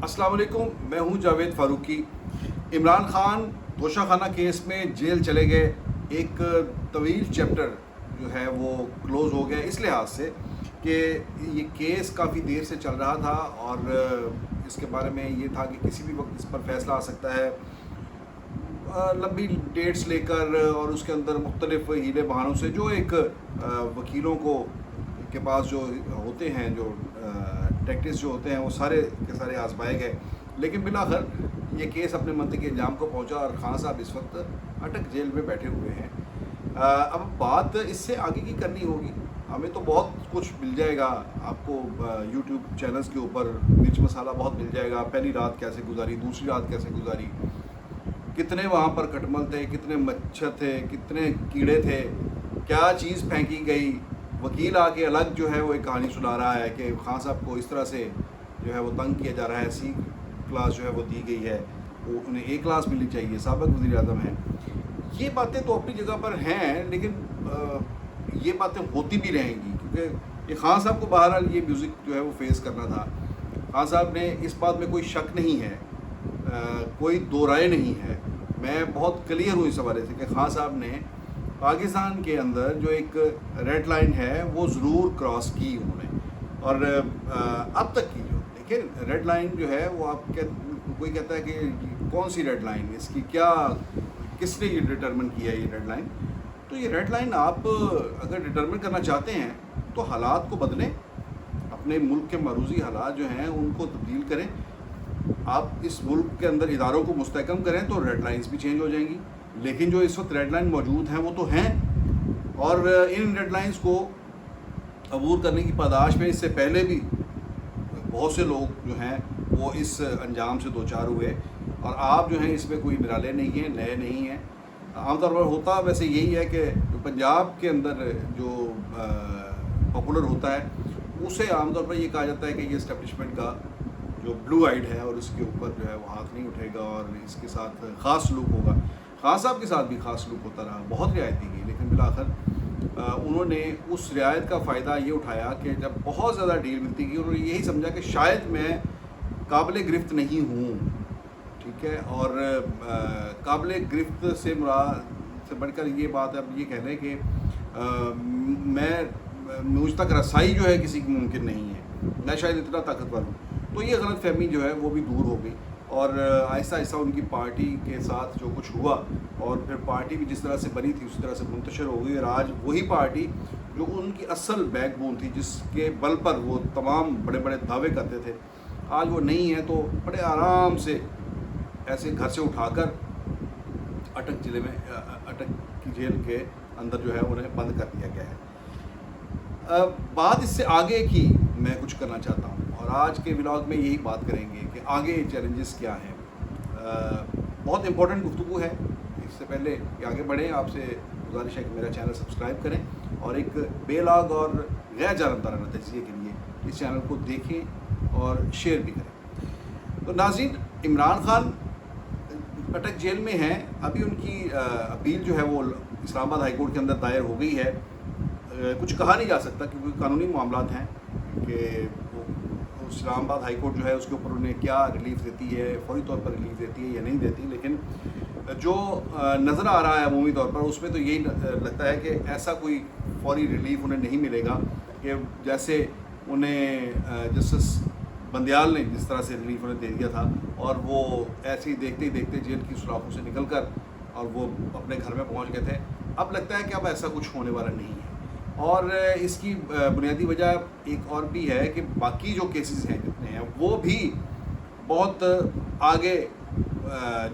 السلام علیکم، میں ہوں جاوید فاروقی۔ عمران خان توشہ خانہ کیس میں جیل چلے گئے۔ ایک طویل چیپٹر جو ہے وہ کلوز ہو گیا اس لحاظ سے کہ یہ کیس کافی دیر سے چل رہا تھا اور اس کے بارے میں یہ تھا کہ کسی بھی وقت اس پر فیصلہ آ سکتا ہے، لمبی ڈیٹس لے کر اور اس کے اندر مختلف ہیلے بہانوں سے جو ایک وکیلوں کو کے پاس جو ہوتے ہیں، جو ٹیکٹکس جو ہوتے ہیں، وہ سارے کے سارے آزمائے گئے، لیکن بالآخر یہ کیس اپنے منطقی انجام کو پہنچا اور خان صاحب اس وقت اٹک جیل میں بیٹھے ہوئے ہیں۔ اب بات اس سے آگے کی کرنی ہوگی۔ ہمیں تو بہت کچھ مل جائے گا، آپ کو یوٹیوب چینلز کے اوپر مرچ مسالہ بہت مل جائے گا، پہلی رات کیسے گزاری، دوسری رات کیسے گزاری، کتنے وہاں پر کھٹمل تھے، کتنے مچھر تھے، کتنے کیڑے تھے، کیا چیز پھینکی گئی۔ وکیل آ کے الگ جو ہے وہ ایک کہانی سنا رہا ہے کہ خان صاحب کو اس طرح سے جو ہے وہ تنگ کیا جا رہا ہے، سی کلاس جو ہے وہ دی گئی ہے، وہ انہیں اے کلاس ملنی چاہیے، سابق وزیر اعظم ہیں۔ یہ باتیں تو اپنی جگہ پر ہیں، لیکن یہ باتیں ہوتی بھی رہیں گی کیونکہ یہ خان صاحب کو بہرحال یہ میوزک جو ہے وہ فیس کرنا تھا۔ خان صاحب نے اس بات میں کوئی شک نہیں ہے، کوئی دو رائے نہیں ہے، میں بہت کلیئر ہوں اس حوالے سے کہ خان صاحب نے پاکستان کے اندر جو ایک ریڈ لائن ہے وہ ضرور کراس کی انہوں نے، اور اب تک کی جو دیکھیں ریڈ لائن جو ہے وہ آپ کوئی کہتا ہے کہ کون سی ریڈ لائن، اس کی کیا، کس نے یہ ڈٹرمن کیا ہے یہ ریڈ لائن؟ تو یہ ریڈ لائن آپ اگر ڈٹرمن کرنا چاہتے ہیں تو حالات کو بدلیں، اپنے ملک کے معروضی حالات جو ہیں ان کو تبدیل کریں، آپ اس ملک کے اندر اداروں کو مستحکم کریں تو ریڈ لائنز بھی چینج ہو جائیں گی۔ لیکن جو اس وقت ریڈ لائن موجود ہیں وہ تو ہیں، اور ان ریڈ لائنز کو عبور کرنے کی پاداش میں اس سے پہلے بھی بہت سے لوگ جو ہیں وہ اس انجام سے دوچار ہوئے، اور آپ جو ہیں اس میں کوئی نرالے نہیں ہیں، نئے نہیں ہیں۔ عام طور پر ہوتا ویسے یہی ہے کہ پنجاب کے اندر جو پاپولر ہوتا ہے اسے عام طور پر یہ کہا جاتا ہے کہ یہ اسٹیبلشمنٹ کا جو بلو آئیڈ ہے اور اس کے اوپر جو ہے وہ ہاتھ نہیں اٹھے گا اور اس کے ساتھ خاص سلوک ہوگا۔ خان صاحب کے ساتھ بھی خاص سلوک ہوتا رہا، بہت رعایت دی گئی، لیکن بالآخر انہوں نے اس رعایت کا فائدہ یہ اٹھایا کہ جب بہت زیادہ ڈیل ملتی گئی انہوں نے یہی سمجھا کہ شاید میں قابل گرفت نہیں ہوں، ٹھیک ہے، اور قابل گرفت سے مراد سے بڑھ کر یہ بات اب یہ کہہ لیں کہ مجھ تک رسائی جو ہے کسی کی ممکن نہیں ہے، میں شاید اتنا طاقتور ہوں۔ تو یہ غلط فہمی جو ہے وہ بھی دور ہو گئی، اور آہستہ آہستہ ان کی پارٹی کے ساتھ جو کچھ ہوا اور پھر پارٹی بھی جس طرح سے بنی تھی اسی طرح سے منتشر ہو گئی، اور آج وہی پارٹی جو ان کی اصل بیک بون تھی، جس کے بل پر وہ تمام بڑے بڑے دعوے کرتے تھے، آج وہ نہیں ہے، تو بڑے آرام سے ایسے گھر سے اٹھا کر اٹک کی جیل کے اندر جو ہے انہیں بند کر دیا گیا ہے۔ بات اس سے آگے کی میں کچھ کرنا چاہتا ہوں، اور آج کے ولاگ میں یہی بات کریں گے کہ آگے چیلنجز کیا ہیں۔ بہت امپورٹنٹ گفتگو ہے، اس سے پہلے کہ آگے بڑھیں آپ سے گزارش ہے کہ میرا چینل سبسکرائب کریں اور ایک بے لاگ اور غیر جانبدارانہ تجزیے کے لیے اس چینل کو دیکھیں اور شیئر بھی کریں۔ تو ناظرین، عمران خان اٹک جیل میں ہیں، ابھی ان کی اپیل جو ہے وہ اسلام آباد ہائی کورٹ کے اندر دائر ہو گئی ہے۔ کچھ کہا نہیں جا سکتا کیونکہ قانونی معاملات ہیں کہ اسلام آباد ہائی کورٹ جو ہے اس کے اوپر انہیں کیا ریلیف دیتی ہے، فوری طور پر ریلیف دیتی ہے یا نہیں دیتی، لیکن جو نظر آ رہا ہے عمومی طور پر اس میں تو یہی لگتا ہے کہ ایسا کوئی فوری ریلیف انہیں نہیں ملے گا کہ جیسے انہیں جسٹس بندیال نے جس طرح سے ریلیف انہیں دے دیا تھا، اور وہ ایسے ہی دیکھتے ہی دیکھتے جیل کی سوراخوں سے نکل کر اور وہ اپنے گھر میں پہنچ گئے تھے۔ اب لگتا ہے کہ اب ایسا کچھ ہونے والا نہیں ہے، اور اس کی بنیادی وجہ ایک اور بھی ہے کہ باقی جو کیسز ہیں جتنے ہیں وہ بھی بہت آگے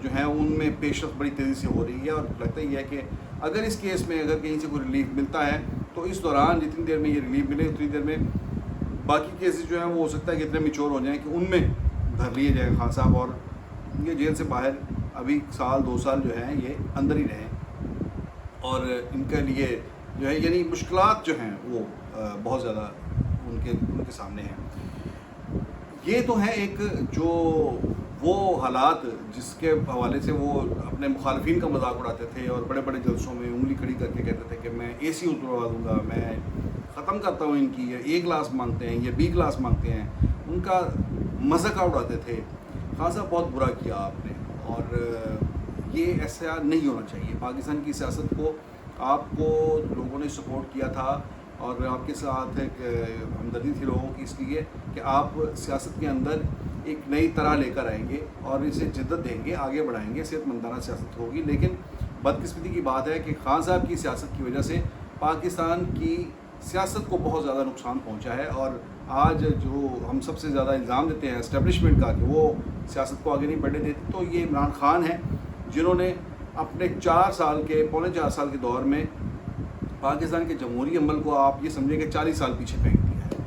جو ہیں ان میں پیش رفت بڑی تیزی سے ہو رہی ہے، اور لگتا ہی ہے کہ اگر اس کیس میں اگر کہیں سے کوئی ریلیف ملتا ہے تو اس دوران جتنی دیر میں یہ ریلیف ملے اتنی دیر میں باقی کیسز جو ہیں وہ ہو سکتا ہے کہ اتنے میچور ہو جائیں کہ ان میں دھر لیے جائیں خان صاحب، اور یہ جیل سے باہر ابھی سال دو سال جو ہیں یہ اندر ہی رہیں، اور ان کے لیے جو ہے یعنی مشکلات جو ہیں وہ بہت زیادہ ان کے سامنے ہیں۔ یہ تو ہے ایک جو وہ حالات جس کے حوالے سے وہ اپنے مخالفین کا مذاق اڑاتے تھے اور بڑے بڑے جلسوں میں انگلی کھڑی کر کے کہتے تھے کہ میں اے سی اتروا دوں گا، میں ختم کرتا ہوں ان کی، اے کلاس مانگتے ہیں یا بی کلاس مانگتے ہیں، ان کا مذاق اڑاتے تھے خان صاحب بہت برا کیا آپ نے، اور یہ ایسا نہیں ہونا چاہیے. پاکستان کی سیاست کو آپ کو لوگوں نے سپورٹ کیا تھا اور آپ کے ساتھ ایک ہمدردی تھی لوگوں کی، اس لیے کہ آپ سیاست کے اندر ایک نئی طرح لے کر آئیں گے اور اسے جدت دیں گے، آگے بڑھائیں گے، صحت مندانہ سیاست ہوگی. لیکن بدقسمتی کی بات ہے کہ خان صاحب کی سیاست کی وجہ سے پاکستان کی سیاست کو بہت زیادہ نقصان پہنچا ہے. اور آج جو ہم سب سے زیادہ الزام دیتے ہیں اسٹیبلشمنٹ کا کہ وہ سیاست کو آگے نہیں بڑھنے دیتی، تو یہ عمران خان ہیں جنہوں نے اپنے 4 سال کے پونے 4 سال کے دور میں پاکستان کے جمہوری عمل کو آپ یہ سمجھیں کہ 40 سال پیچھے پھینک دیا ہے.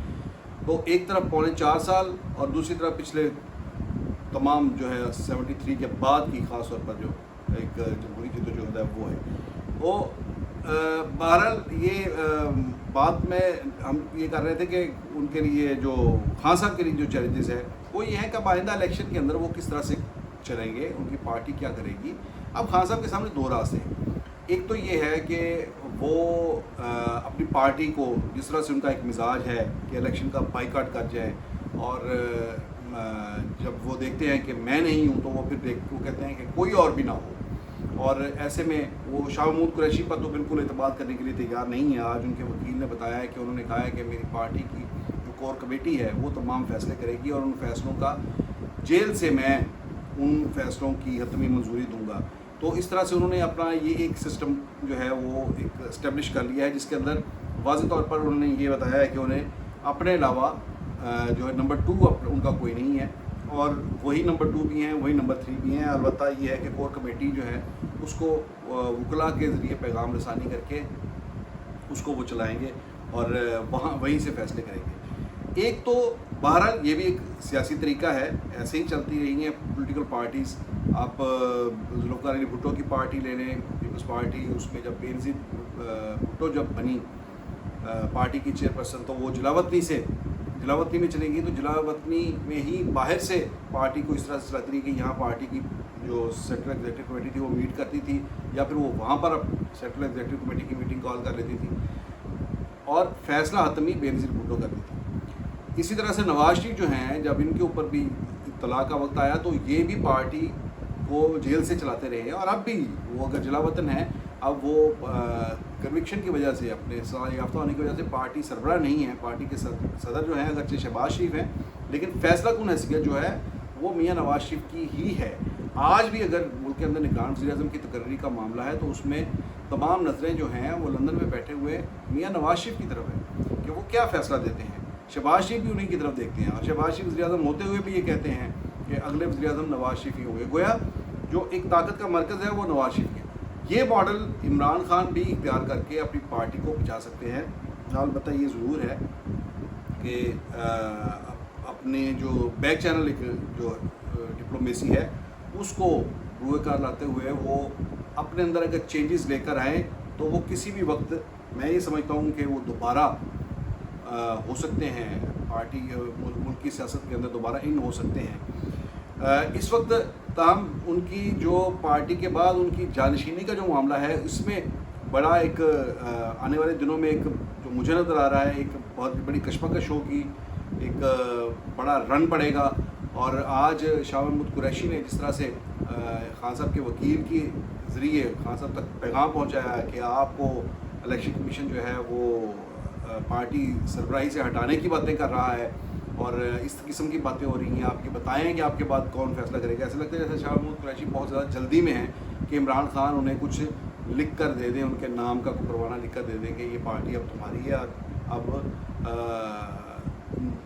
تو ایک طرف پونے 4 سال اور دوسری طرف پچھلے تمام جو ہے 73 کے بعد کی خاص طور پر جو ایک جمہوری جدوجہد ہے وہ ہے. وہ بہرحال یہ بات میں ہم یہ کر رہے تھے کہ ان کے لیے جو خان صاحب کے لیے جو چیلنجز ہے وہ یہ ہے کہ آئندہ الیکشن کے اندر وہ کس طرح سے چلیں گے، ان کی پارٹی کیا کرے گی. اب خان صاحب کے سامنے 2 راستے ہیں. ایک تو یہ ہے کہ وہ اپنی پارٹی کو جس طرح سے ان کا ایک مزاج ہے کہ الیکشن کا بائیکاٹ کر جائیں، اور جب وہ دیکھتے ہیں کہ میں نہیں ہوں تو وہ پھر وہ کہتے ہیں کہ کوئی اور بھی نہ ہو. اور ایسے میں وہ شاہ محمود قریشی پر تو بالکل اعتماد کرنے کے لیے تیار نہیں ہے. آج ان کے وکیل نے بتایا ہے کہ انہوں نے کہا ہے کہ میری پارٹی کی جو کور کمیٹی ہے وہ تمام فیصلے کرے گی اور ان فیصلوں کا جیل سے میں ان فیصلوں کی حتمی منظوری دوں گا. تو اس طرح سے انہوں نے اپنا یہ ایک سسٹم جو ہے وہ ایک اسٹیبلش کر لیا ہے، جس کے اندر واضح طور پر انہوں نے یہ بتایا ہے کہ انہیں اپنے علاوہ جو ہے نمبر 2 ان کا کوئی نہیں ہے، اور وہی نمبر 2 بھی ہیں، وہی نمبر 3 بھی ہیں. البتہ یہ ہے کہ کور کمیٹی جو ہے اس کو وکلاء کے ذریعے پیغام رسانی کر کے اس کو وہ چلائیں گے اور وہیں سے فیصلے کریں گے. ایک تو بہرحال یہ بھی ایک سیاسی طریقہ ہے، ایسے ہی چلتی رہی ہیں پولیٹیکل پارٹیز. آپ ذوالفقار علی بھٹو کی پارٹی لے لیں، پیپلز پارٹی، اس میں جب بینظیر بھٹو جب بنی پارٹی کی چیئرپرسن تو وہ جلاوطنی میں چلے گی. تو جلاوطنی میں ہی باہر سے پارٹی کو اس طرح سے چلاتی رہی کہ یہاں پارٹی کی جو سینٹرل ایگزیکٹو کمیٹی تھی وہ میٹ کرتی تھی، یا پھر وہ وہاں پر سینٹرل ایگزیکٹو کمیٹی کی میٹنگ کال کر لیتی تھی اور فیصلہ حتمی بینظیر بھٹو کرتی تھی. اسی طرح سے نواز شریف جو ہیں جب ان کے اوپر بھی اطلاع کا وقت آیا تو یہ بھی پارٹی کو جیل سے چلاتے رہے، اور اب بھی وہ اگر جلا وطن ہے، اب وہ کنوکشن کی وجہ سے، اپنے سزا یافتہ ہونے کی وجہ سے پارٹی سربراہ نہیں ہے. پارٹی کے صدر جو ہیں اگرچہ شہباز شریف ہیں، لیکن فیصلہ کن حیثیت جو ہے وہ میاں نواز شریف کی ہی ہے. آج بھی اگر ملک کے اندر نگران وزیر اعظم کی تقرری کا معاملہ ہے تو اس میں تمام نظریں جو ہیں وہ لندن میں بیٹھے ہوئے میاں نواز شریف کی طرف ہیں کہ وہ کیا فیصلہ دیتے ہیں. شہباز شریف بھی انہیں کی طرف دیکھتے ہیں، اور شہباز شریف وزیر اعظم ہوتے ہوئے بھی یہ کہتے ہیں کہ اگلے وزیر اعظم نواز شریف ہی ہوں گے. گویا جو ایک طاقت کا مرکز ہے وہ نواز شریف ہے. یہ ماڈل عمران خان بھی اختیار کر کے اپنی پارٹی کو بچا سکتے ہیں. البتہ یہ ضرور ہے کہ اپنے جو بیک چینل ایک جو ڈپلومیسی ہے اس کو روئے کار لاتے ہوئے وہ اپنے اندر اگر چینجز لے کر آئیں تو وہ کسی بھی وقت میں یہ سمجھتا ہوں کہ وہ دوبارہ ہو سکتے ہیں، پارٹی ملک کی سیاست کے اندر دوبارہ ان ہو سکتے ہیں. اس وقت تاہم ان کی جو پارٹی کے بعد ان کی جانشینی کا جو معاملہ ہے اس میں بڑا ایک آنے والے دنوں میں ایک جو مجھے نظر آ رہا ہے ایک بہت بڑی کشمکش ہوگی، ایک بڑا رن پڑے گا. اور آج شاہ محمود قریشی نے جس طرح سے خان صاحب کے وکیل کے ذریعے خان صاحب تک پیغام پہنچایا ہے کہ آپ کو الیکشن کمیشن جو ہے وہ پارٹی سربراہی سے ہٹانے کی باتیں کر رہا ہے اور اس قسم کی باتیں ہو رہی ہیں، آپ یہ بتائیں کہ آپ کے بعد کون فیصلہ کرے گا. ایسا لگتا ہے جیسے شاہ محمود قریشی بہت زیادہ جلدی میں ہیں کہ عمران خان انہیں کچھ لکھ کر دے دیں، ان کے نام کا کوئی پروانہ لکھ کر دے دیں کہ یہ پارٹی اب تمہاری ہے، اب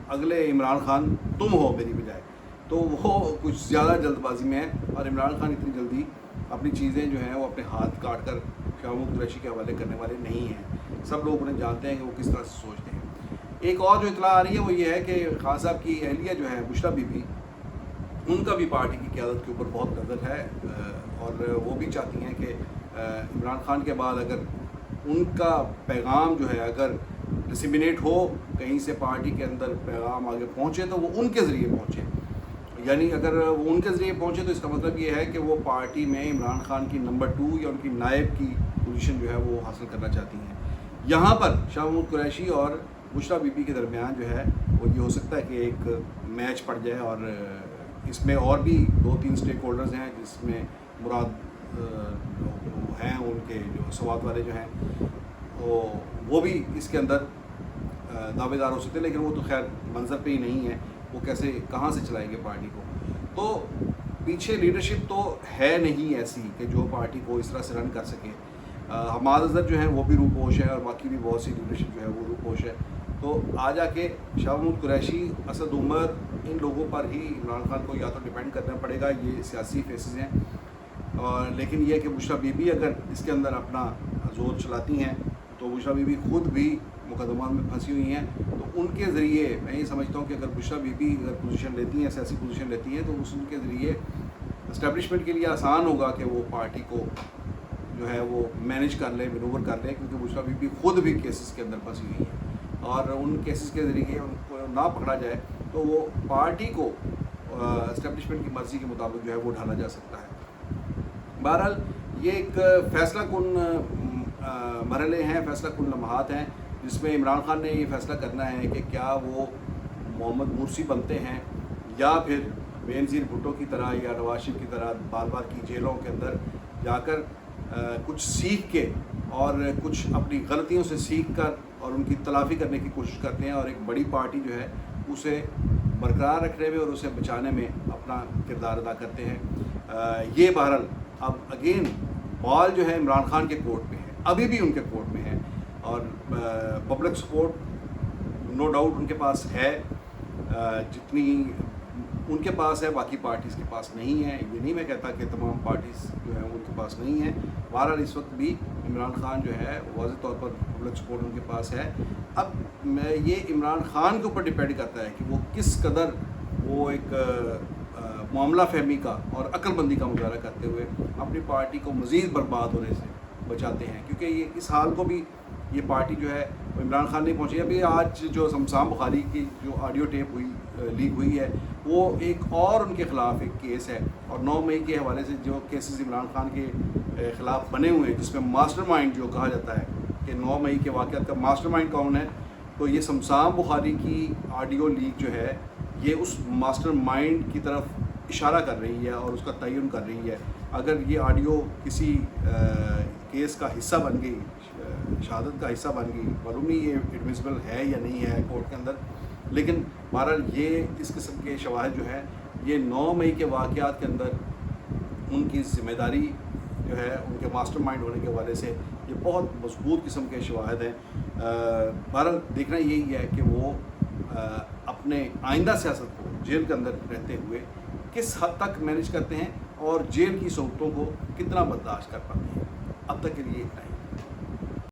اگلے عمران خان تم ہو میری بجائے. تو وہ کچھ زیادہ جلد بازی میں ہے، اور عمران خان اتنی جلدی اپنی چیزیں جو ہیں وہ اپنے ہاتھ کاٹ کر شاہ محمود قریشی کے حوالے کرنے والے نہیں ہیں. سب لوگ انہیں جانتے ہیں کہ وہ کس طرح سے سوچتے ہیں. ایک اور جو اطلاع آ رہی ہے وہ یہ ہے کہ خان صاحب کی اہلیہ جو ہے بشریٰ بی بی، ان کا بھی پارٹی کی قیادت کے اوپر بہت قدر ہے، اور وہ بھی چاہتی ہیں کہ عمران خان کے بعد اگر ان کا پیغام جو ہے اگر ڈسیمینیٹ ہو، کہیں سے پارٹی کے اندر پیغام آگے پہنچے تو وہ ان کے ذریعے پہنچے. یعنی اگر وہ ان کے ذریعے پہنچے تو اس کا مطلب یہ ہے کہ وہ پارٹی میں عمران خان کی نمبر 2 یا ان کی نائب کی پوزیشن جو ہے وہ حاصل کرنا چاہتی ہیں. یہاں پر شاہ محمود قریشی اور بشریٰ بی بی کے درمیان جو ہے وہ یہ ہو سکتا ہے کہ ایک میچ پڑ جائے اور اس میں اور بھی 2-3 اسٹیک ہولڈرز ہیں، جس میں مراد جو ہیں ان کے جو سوات والے جو ہیں وہ بھی اس کے اندر دعوے دار ہو سکتے ہیں، لیکن وہ تو خیر منظر پہ ہی نہیں ہے، وہ کیسے کہاں سے چلائیں گے پارٹی کو. تو پیچھے لیڈرشپ تو ہے نہیں ایسی کہ جو پارٹی کو اس طرح سے رن کر سکے. حماد اظہر جو ہیں وہ بھی روپوش ہے، اور باقی بھی بہت سی لیڈرشپ جو ہے وہ روپوش ہے. تو آ جا کے شاہ محمود قریشی، اسد عمر، ان لوگوں پر ہی عمران خان کو یا تو ڈیپینڈ کرنا پڑے گا. یہ سیاسی فیسز ہیں، لیکن یہ کہ بشریٰ بی بی اگر اس کے اندر اپنا زور چلاتی ہیں تو بشریٰ بی بی خود بھی مقدمات میں پھنسی ہوئی ہیں. تو ان کے ذریعے میں یہ سمجھتا ہوں کہ اگر بشریٰ بی بی اگر پوزیشن لیتی ہیں، سیاسی پوزیشن لیتی ہیں، تو ان کے ذریعے اسٹیبلشمنٹ کے لیے آسان ہوگا کہ وہ پارٹی کو جو ہے وہ مینیج کر لیں، مینوور کر لیں، کیونکہ بشریٰ بی بی خود بھی کیسز کے اندر پھنسی ہوئی ہیں، اور ان کیسز کے ذریعے ان کو نہ پکڑا جائے تو وہ پارٹی کو اسٹیبلشمنٹ کی مرضی کے مطابق جو ہے وہ ڈھالا جا سکتا ہے. بہرحال یہ ایک فیصلہ کن مرحلے ہیں، فیصلہ کن لمحات ہیں، جس میں عمران خان نے یہ فیصلہ کرنا ہے کہ کیا وہ محمد مرسی بنتے ہیں یا پھر بے نظیر بھٹو کی طرح یا نواز شریف کی طرح بار بار کی جیلوں کے اندر جا کر کچھ سیکھ کے اور کچھ اپنی غلطیوں سے سیکھ کر اور ان کی تلافی کرنے کی کوشش کرتے ہیں، اور ایک بڑی پارٹی جو ہے اسے برقرار رکھنے میں اور اسے بچانے میں اپنا کردار ادا کرتے ہیں. یہ بہرحال اب اگین بال جو ہے عمران خان کے کورٹ میں ہے، ابھی بھی ان کے کورٹ میں ہے، اور public support no doubt in کے پاس ہے، جتنی ان کے پاس ہے باقی پارٹیز کے پاس نہیں ہے. یہ نہیں میں کہتا کہ تمام پارٹیز جو ہیں ان کے پاس نہیں ہیں. بہرحال اس وقت بھی عمران خان جو ہے واضح طور پر پبلک سپورٹ ان کے پاس ہے. اب یہ عمران خان کے اوپر ڈپینڈ کرتا ہے کہ وہ کس قدر وہ ایک معاملہ فہمی کا اور عقل بندی کا مظاہرہ کرتے ہوئے اپنی پارٹی کو مزید برباد ہونے سے بچاتے ہیں، کیونکہ یہ اس حال کو بھی یہ پارٹی جو ہے وہ عمران خان نہیں پہنچی. ابھی آج جو شمشان بخاری کی جو آڈیو ٹیپ لیک ہوئی ہے وہ ایک اور ان کے خلاف ایک کیس ہے، اور 9 مئی کے حوالے سے جو کیسز عمران خان کے خلاف بنے ہوئے ہیں، جس میں ماسٹر مائنڈ جو کہا جاتا ہے کہ 9 مئی کے واقعات کا ماسٹر مائنڈ کون ہے، تو یہ شمشان بخاری کی آڈیو لیک جو ہے یہ اس ماسٹر مائنڈ کی طرف اشارہ کر رہی ہے اور اس کا تعین کر رہی ہے. اگر یہ آڈیو کسی کیس کا حصہ بن گئی، شہادت کا حصہ بن گئی، معلوم نہیں یہ ایڈمیسبل ہے یا نہیں ہے کورٹ کے اندر، لیکن بہرحال یہ اس قسم کے شواہد جو ہے یہ 9 مئی کے واقعات کے اندر ان کی ذمہ داری جو ہے ان کے ماسٹر مائنڈ ہونے کے حوالے سے یہ بہت مضبوط قسم کے شواہد ہیں. بہرحال دیکھنا یہی ہے کہ وہ اپنے آئندہ سیاست کو جیل کے اندر رہتے ہوئے کس حد تک مینیج کرتے ہیں اور جیل کی صعوبتوں کو کتنا برداشت کر پاتے ہیں. اب تک کے لیے اتنا ہی.